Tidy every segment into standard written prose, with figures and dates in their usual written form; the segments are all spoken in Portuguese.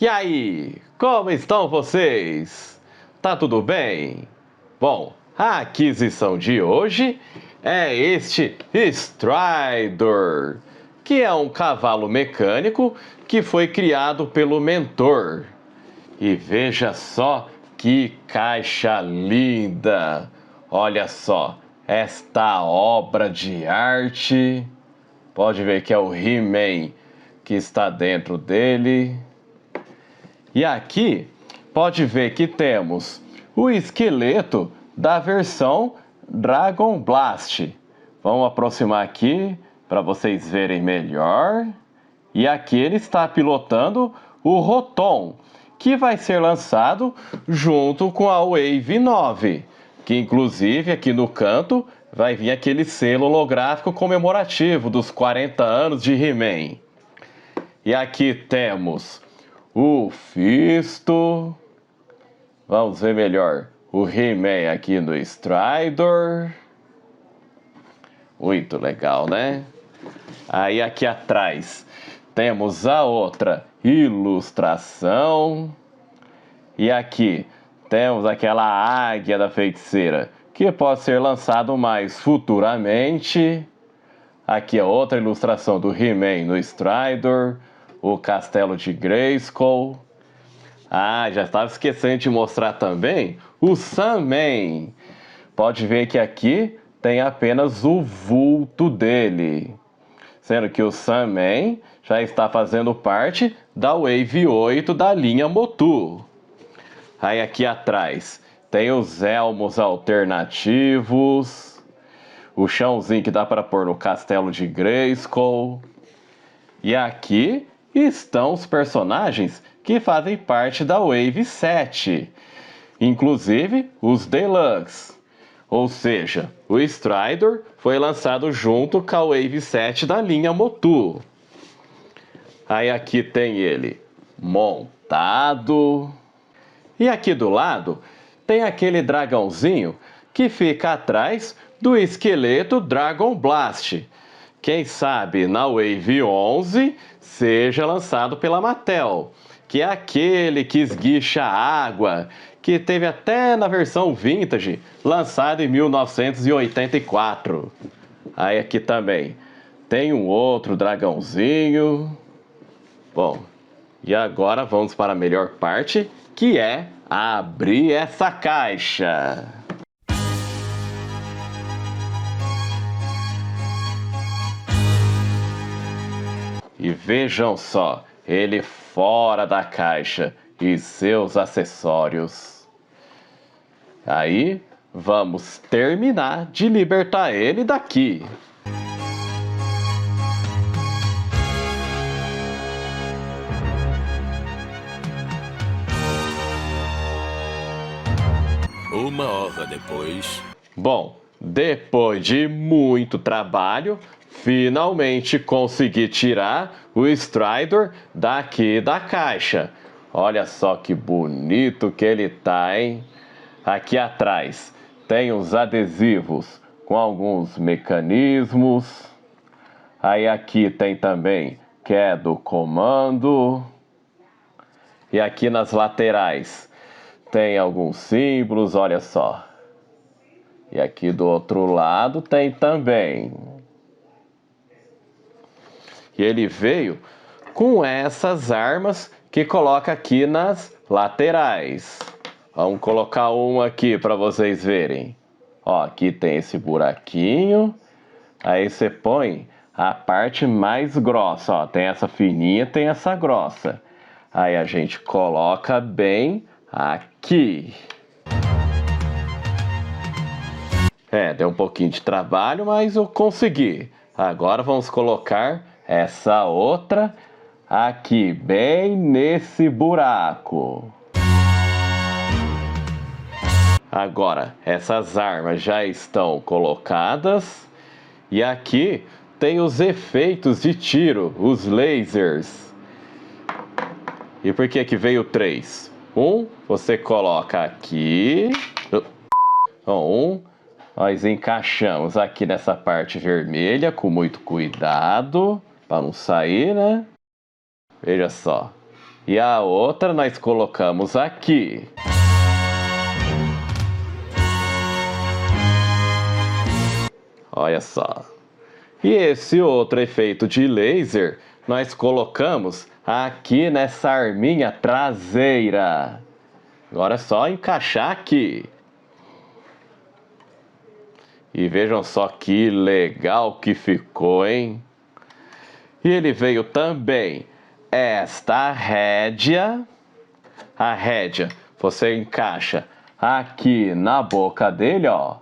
E aí, como estão vocês? Tá tudo bem? Bom, a aquisição de hoje é este Stridor, que é um cavalo mecânico que foi criado pelo mentor. E veja só que caixa linda! Olha só, esta obra de arte. Pode ver que é o He-Man que está dentro dele. E aqui pode ver que temos o esqueleto da versão Dragon Blast. Vamos aproximar aqui para vocês verem melhor. E aqui ele está pilotando o Rotom, que vai ser lançado junto com a Wave 9, que inclusive aqui no canto vai vir aquele selo holográfico comemorativo dos 40 anos de He-Man. E aqui temos o Fisto. Vamos ver melhor o He-Man aqui no Stridor. Muito legal, né? Aí aqui atrás temos a outra ilustração. E aqui temos aquela águia da feiticeira, que pode ser lançado mais futuramente. Aqui é outra ilustração do He-Man no Stridor, o castelo de Grayskull. Ah, já estava esquecendo de mostrar também o Sandman. Pode ver que aqui tem apenas o vulto dele, sendo que o Sandman já está fazendo parte da Wave 8 da linha Motu. Aí aqui atrás tem os elmos alternativos, o chãozinho que dá para pôr no castelo de Grayskull. E aqui estão os personagens que fazem parte da Wave 7, inclusive os Deluxe. Ou seja, o Stridor foi lançado junto com a Wave 7 da linha Motu. Aí aqui tem ele montado. E aqui do lado tem aquele dragãozinho que fica atrás do esqueleto Dragon Blast. Quem sabe na Wave 11 seja lançado pela Mattel, que é aquele que esguicha água, que teve até na versão vintage, lançado em 1984. Aí aqui também tem um outro dragãozinho. Bom, e agora vamos para a melhor parte, que é abrir essa caixa. E vejam só, ele fora da caixa e seus acessórios. Aí, vamos terminar de libertar ele daqui. Uma hora depois. Bom, depois de muito trabalho, finalmente consegui tirar o Stridor daqui da caixa. Olha só que bonito que ele tá, hein? Aqui atrás tem os adesivos com alguns mecanismos. Aí aqui tem também que é do comando. E aqui nas laterais tem alguns símbolos, olha só. E aqui do outro lado tem também. E ele veio com essas armas que coloca aqui nas laterais. Vamos colocar uma aqui para vocês verem. Ó, aqui tem esse buraquinho. Aí você põe a parte mais grossa. Ó, tem essa fininha, tem essa grossa. Aí a gente coloca bem aqui. Deu um pouquinho de trabalho, mas eu consegui. Agora vamos colocar essa outra aqui, bem nesse buraco. Agora, essas armas já estão colocadas. E aqui tem os efeitos de tiro, os lasers. E por que que veio 3? Você coloca aqui. Nós encaixamos aqui nessa parte vermelha com muito cuidado, para não sair, né? Veja só. E a outra nós colocamos aqui. Olha só. E esse outro efeito de laser nós colocamos aqui nessa arminha traseira. Agora é só encaixar aqui. E vejam só que legal que ficou, hein? E ele veio também esta rédea. A rédea você encaixa aqui na boca dele, ó.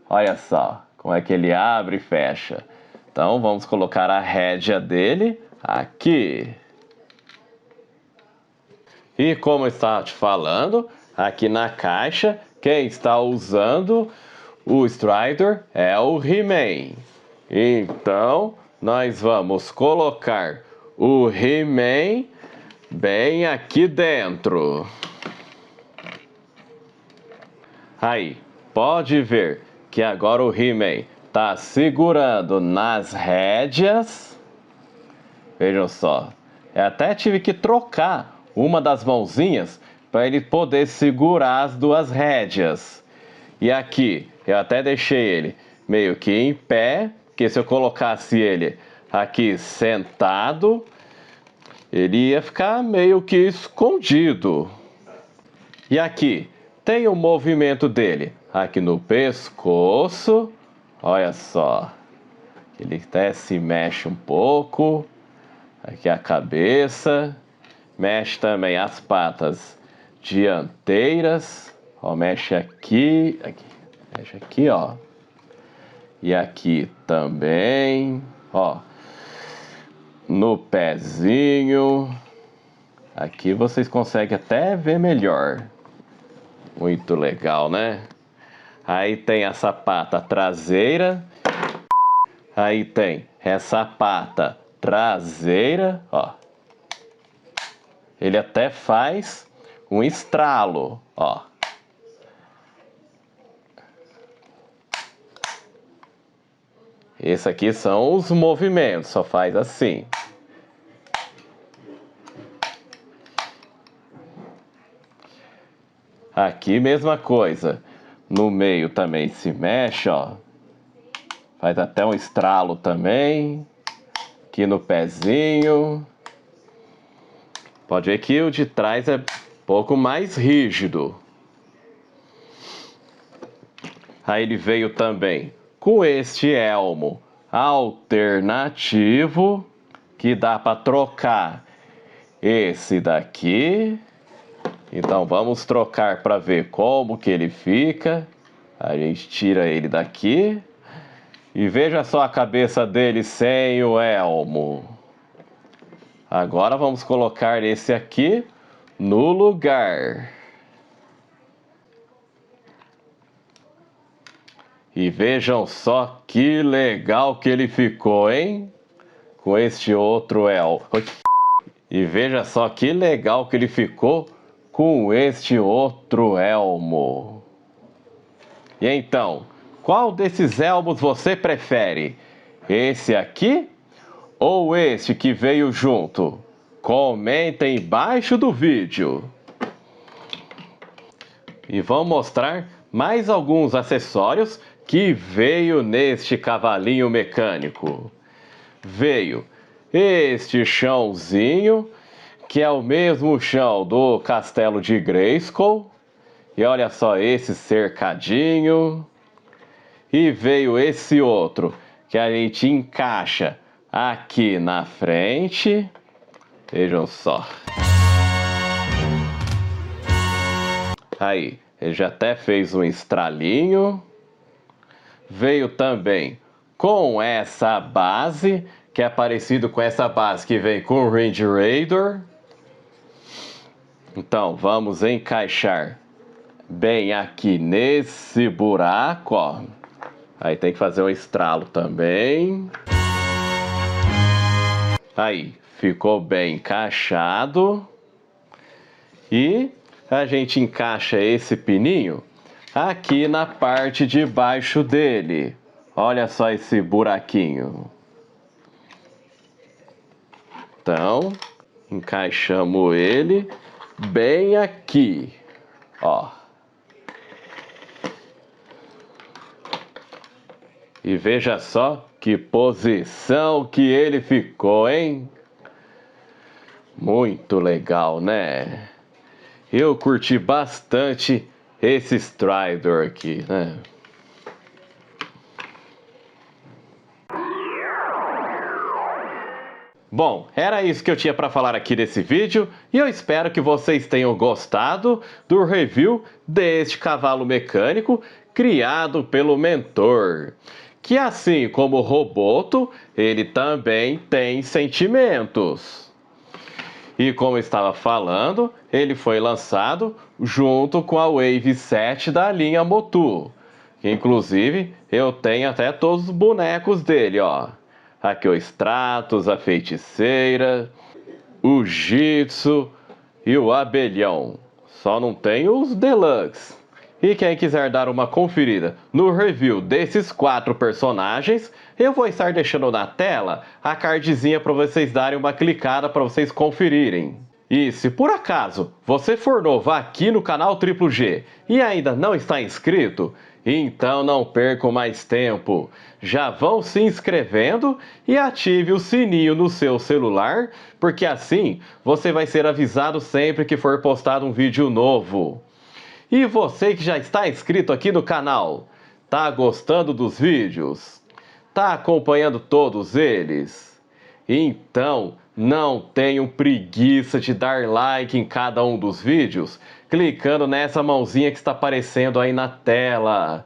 Olha só como é que ele abre e fecha. Então vamos colocar a rédea dele aqui. E como eu estava te falando, aqui na caixa, quem está usando o Strider é o He-Man. Então nós vamos colocar o He-Man bem aqui dentro. Aí, pode ver que agora o He-Man está segurando nas rédeas. Vejam só, eu até tive que trocar uma das mãozinhas para ele poder segurar as duas rédeas. E aqui, eu até deixei ele meio que em pé, porque se eu colocasse ele aqui sentado, ele ia ficar meio que escondido. E aqui, tem o movimento dele aqui no pescoço. Olha só, ele até se mexe um pouco. Aqui a cabeça. Mexe também as patas dianteiras. Ó, mexe aqui, mexe aqui, ó. E aqui também, ó. No pezinho. Aqui vocês conseguem até ver melhor. Muito legal, né? Aí tem essa pata traseira. Aí tem essa pata traseira, ó. Ele até faz um estralo, ó. Esse aqui são os movimentos, só faz assim. Aqui mesma coisa. No meio também se mexe, ó. Faz até um estralo também. Aqui no pezinho. Pode ver que o de trás é um pouco mais rígido. Aí ele veio também com este elmo alternativo, que dá para trocar esse daqui. Então vamos trocar para ver como que ele fica. A gente tira ele daqui. E veja só a cabeça dele sem o elmo. Agora vamos colocar esse aqui no lugar. E vejam só que legal que ele ficou, hein? Com este outro elmo. E veja só que legal que ele ficou com este outro elmo. E então, qual desses elmos você prefere? Esse aqui ou este que veio junto? Comenta embaixo do vídeo. E vamos mostrar mais alguns acessórios que veio neste cavalinho mecânico. Veio este chãozinho, que é o mesmo chão do castelo de Grayskull. E olha só esse cercadinho. E veio esse outro, que a gente encaixa aqui na frente. Vejam só. Aí, ele já até fez um estralinho. Veio também com essa base, que é parecido com essa base que vem com o Range Raider. Então, vamos encaixar bem aqui nesse buraco, ó. Aí tem que fazer um estralo também. Aí, ficou bem encaixado. E a gente encaixa esse pininho aqui na parte de baixo dele. Olha só esse buraquinho. Então, Encaixamos ele bem aqui, ó. E veja só que posição que ele ficou, hein? Muito legal, né? Eu curti bastante esse Stridor aqui, né? Bom, era isso que eu tinha para falar aqui desse vídeo e eu espero que vocês tenham gostado do review deste cavalo mecânico criado pelo Mentor. Que assim como o Roboto, ele também tem sentimentos. E como eu estava falando, ele foi lançado junto com a Wave 7 da linha Motu. Inclusive, eu tenho até todos os bonecos dele, ó. Aqui o Stratos, a Feiticeira, o Jitsu e o Abelhão. Só não tem os Deluxe. E quem quiser dar uma conferida no review desses 4 personagens, eu vou estar deixando na tela a cardzinha para vocês darem uma clicada para vocês conferirem. E se por acaso você for novo aqui no canal Triplo G e ainda não está inscrito, então não percam mais tempo. Já vão se inscrevendo e ative o sininho no seu celular, porque assim você vai ser avisado sempre que for postado um vídeo novo. E você que já está inscrito aqui no canal, tá gostando dos vídeos? Tá acompanhando todos eles? Então, não tenham preguiça de dar like em cada um dos vídeos, clicando nessa mãozinha que está aparecendo aí na tela.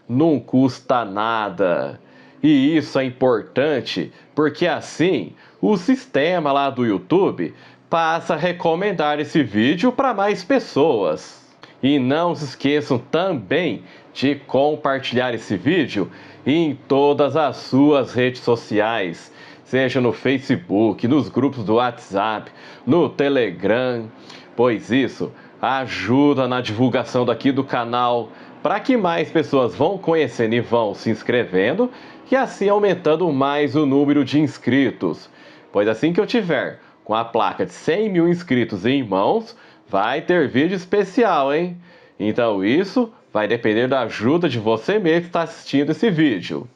Não custa nada. E isso é importante, porque assim, o sistema lá do YouTube passa a recomendar esse vídeo para mais pessoas. E não se esqueçam também de compartilhar esse vídeo em todas as suas redes sociais, seja no Facebook, nos grupos do WhatsApp, no Telegram, pois isso ajuda na divulgação daqui do canal, para que mais pessoas vão conhecendo e vão se inscrevendo, e assim aumentando mais o número de inscritos. Pois assim que eu tiver com a placa de 100 mil inscritos em mãos, vai ter vídeo especial, hein? Então isso vai depender da ajuda de você mesmo que está assistindo esse vídeo.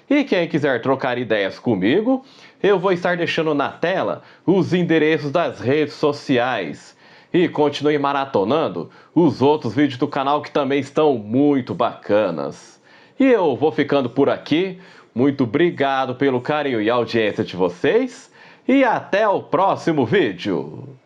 E quem quiser trocar ideias comigo, eu vou estar deixando na tela os endereços das redes sociais. E continue maratonando os outros vídeos do canal que também estão muito bacanas. E eu vou ficando por aqui. Muito obrigado pelo carinho e audiência de vocês. E até o próximo vídeo.